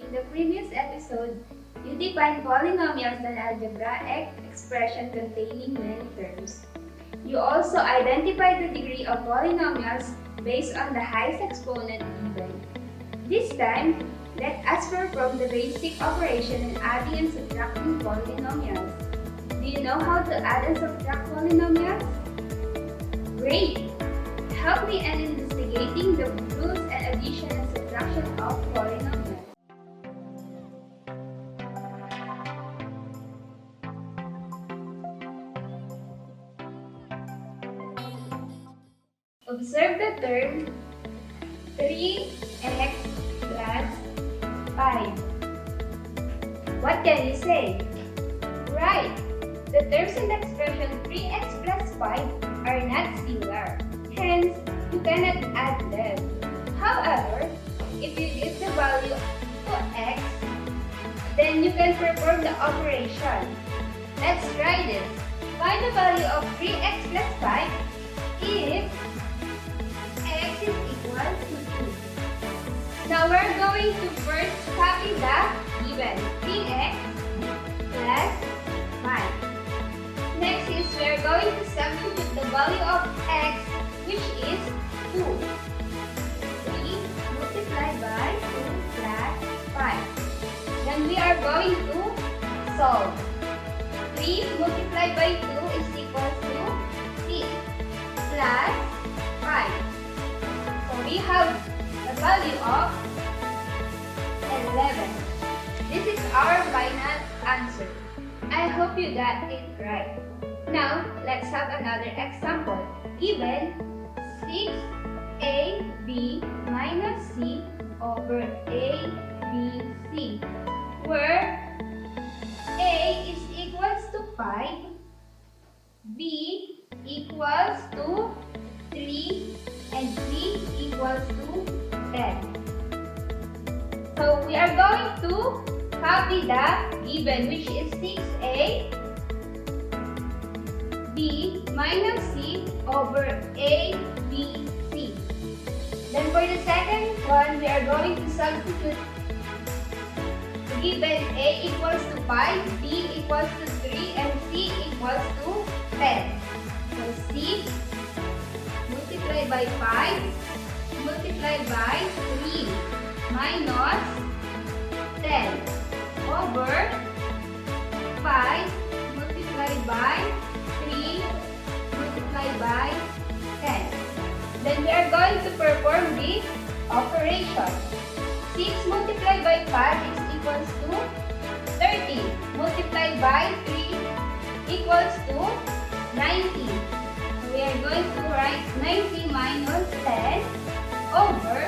In the previous episode, you defined polynomials as an algebraic expression containing many terms. You also identified the degree of polynomials based on the highest exponent given. This time, let us perform the basic operation in adding and subtracting polynomials. Do you know how to add and subtract polynomials? Great! Help me in investigating the rules and addition and subtraction of polynomials. Observe the term 3x plus 5. What can you say? Right! The terms in the expression 3x plus 5 are not similar. Hence, you cannot add them. However, if you give the value to x, then you can perform the operation. Let's try this. Find the value of 3x plus 5 if x is equal to 2. Now we're going to first copy the given 3x plus 5. Next is we're going to substitute the value of x, which is 2. 3 multiplied by 2 plus 5. Then we are going to solve. 3 multiplied by 2 is equal to 6 plus 5. So we have the value of 11. This is our final answer. I hope you got it right. Now, let's have another example. Given 6ab minus c over abc, where a is equals to 5, b equals to 3, and c equals to 10. So we are going to copy the given, which is 6a b minus c over a, b, c. Then for the second one, we are going to substitute given a equals to 5, b equals to 3, and c equals to 10. So 6 multiplied by 5 multiplied by 3 minus 10 over 5 multiplied by 3 multiplied by 10. Then we are going to perform the operation. 6 multiplied by 5 is equals to 30 multiplied by 3 equals to 90. So we are going to write 90 minus 10 over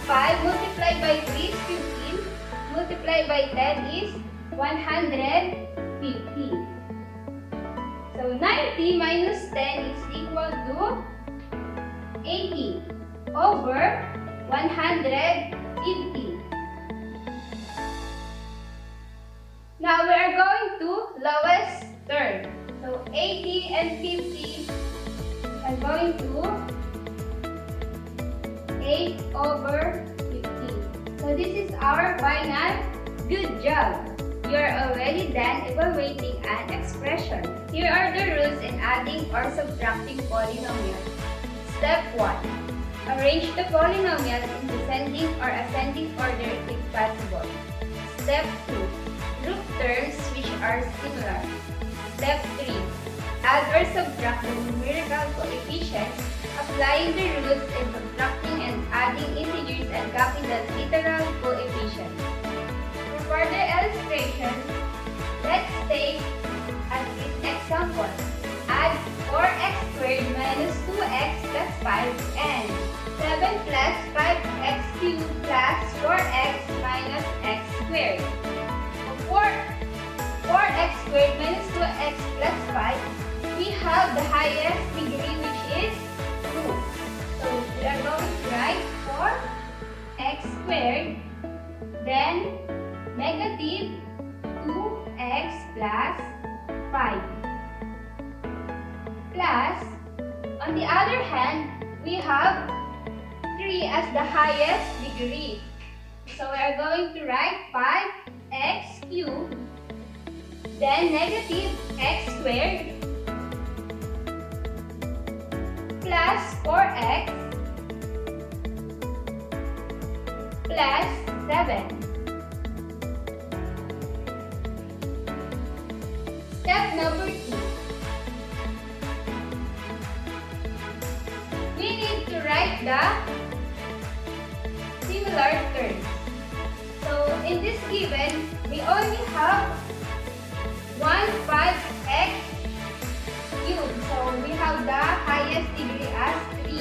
5 multiplied by 3 is 15 multiplied by 10 is 150. So 90 minus 10 is equal to 80 over 150. Now we are going to lowest term. So 80 and 50 are going to 8 over 50. So this is our final. Good job! You are already done evaluating an expression. Here are the rules in adding or subtracting polynomials. Step 1. Arrange the polynomials in descending or ascending order if possible. Step 2. Group terms which are similar. Step 3. Add or subtract the numerical coefficients, applying the rules in subtracting and adding integers and copy the literal coefficients. For further illustration, let's take as this example. Add 4x squared minus 2x plus 5 and 7 plus 5x cubed plus 4x minus x squared. For 4x squared minus 2x plus 5, we have the highest degree, which is 2. So we are going to write 4x squared, then negative 2x plus 5 plus, on the other hand, we have 3 as the highest degree. So we are going to write 5x cubed, then negative x squared plus 4x plus 7. Step number 2. We need to write the similar terms. So in this given, we only have 5x cubed. So we have the highest degree as 3.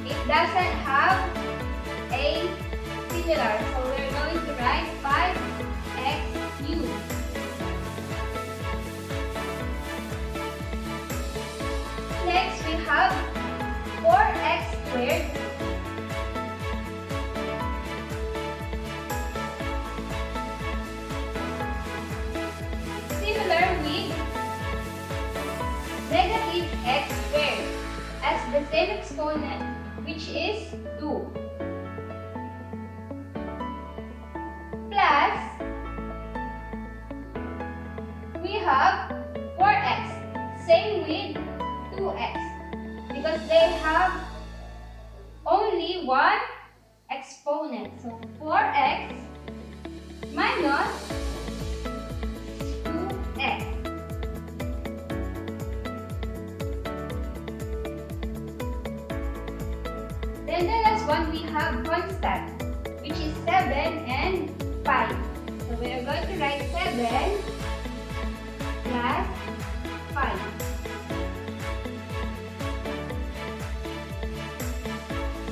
It doesn't have a similar. So we're going to write 5x cubed. Next, we have 4x squared similar with negative x squared as the same exponent, which is 2, plus we have 4x, same with 2x, because they have only one exponent. So 4x minus 2x. Then the last one, we have constant, which is 7 and 5. So we are going to write 7 plus 5.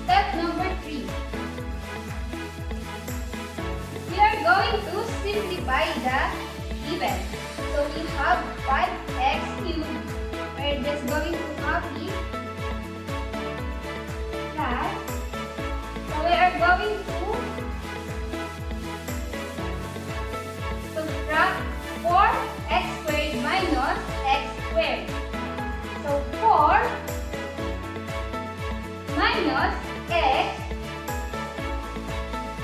Step number 3. We are going to simplify the given. So we have 5x cubed. We're just going to copy plus. So we are going to subtract 4x squared minus x squared. So 4 minus x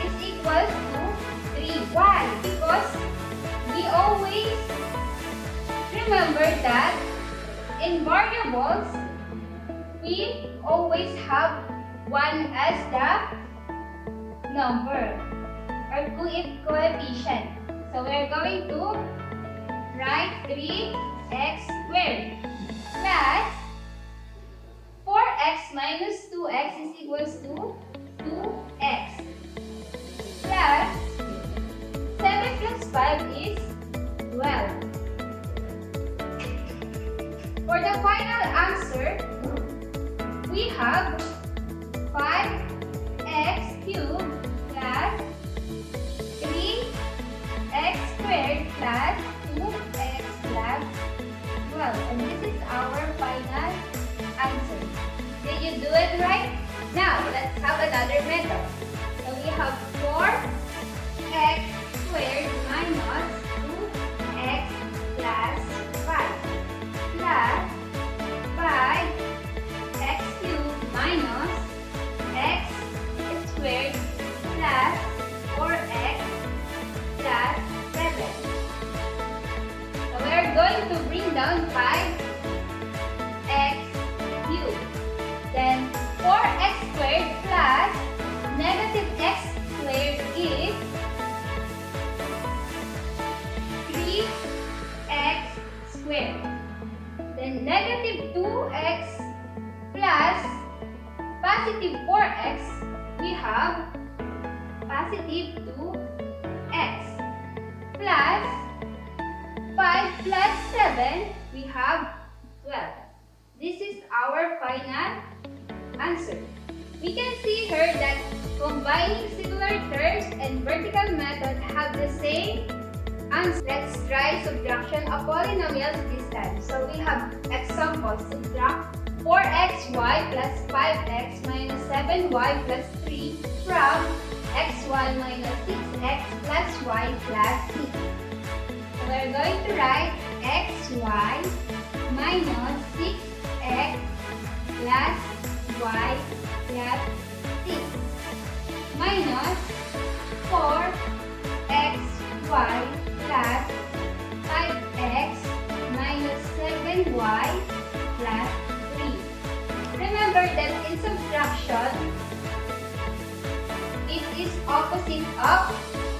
is equal to 3. Why? Because we always remember that in variables, we always have 1 as the number or coefficient. So we are going to write 3x squared plus 4x minus 2x is equals to 2x plus 7 plus 5 is 12. For the final answer, we have 5x cubed plus 3x squared plus 2x plus 12. And this is our final answer. Did you do it right? Now, let's have another method. So we have 4x squared minus 2x plus 5 plus 5x cubed minus x squared plus 4x plus 7. So we are going to bring down 5x cubed. Then 4x squared plus negative x squared is 3x squared. Then negative 2x plus positive 4x, we have positive 2x plus 5 plus 7, we have 12. This is our final answer. We can see here that combining similar terms and vertical method have the same answer. Let's try subtraction of polynomials this time. So we have examples. Subtract 4xy plus 5x minus 7y plus 3 from xy minus 6x plus y plus 6. So we're going to write xy minus 6x plus y plus 6 minus 4xy plus 5x minus 7y plus 3. Remember that in subtraction, it is opposite of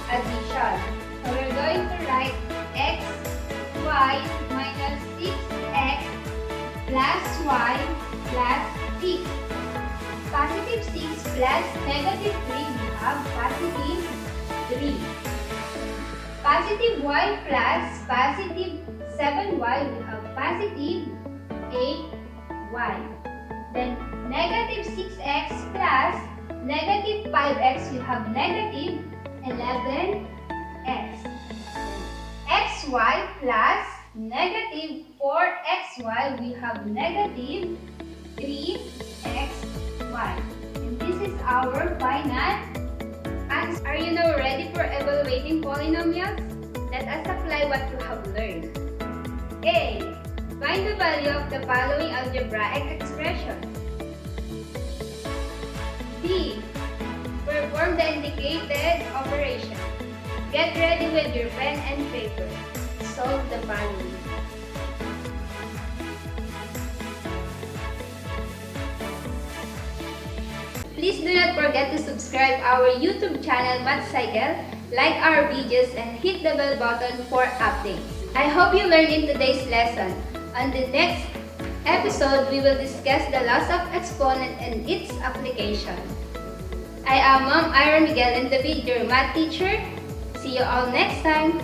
addition. So we're going to write xy minus 6x plus y plus 6. Positive 6 plus negative 3, we have positive 3. Positive y plus positive 7y, we have positive 8y. Then negative 6x plus negative 5x, we have negative 11x. Xy plus negative 4xy, we have negative 3xy. And this is our final answer. Are you now ready for evaluating polynomials? Let us apply what you have learned. A. Find the value of the following algebraic expression. B. Perform the indicated operation. Get ready with your pen and paper. Solve the following. Please do not forget to subscribe our YouTube channel Math Cycle, like our videos, and hit the bell button for updates. I hope you learned in today's lesson. On the next episode, we will discuss the laws of exponent and its application. I am Ma'am Aira and the video math teacher. See you all next time.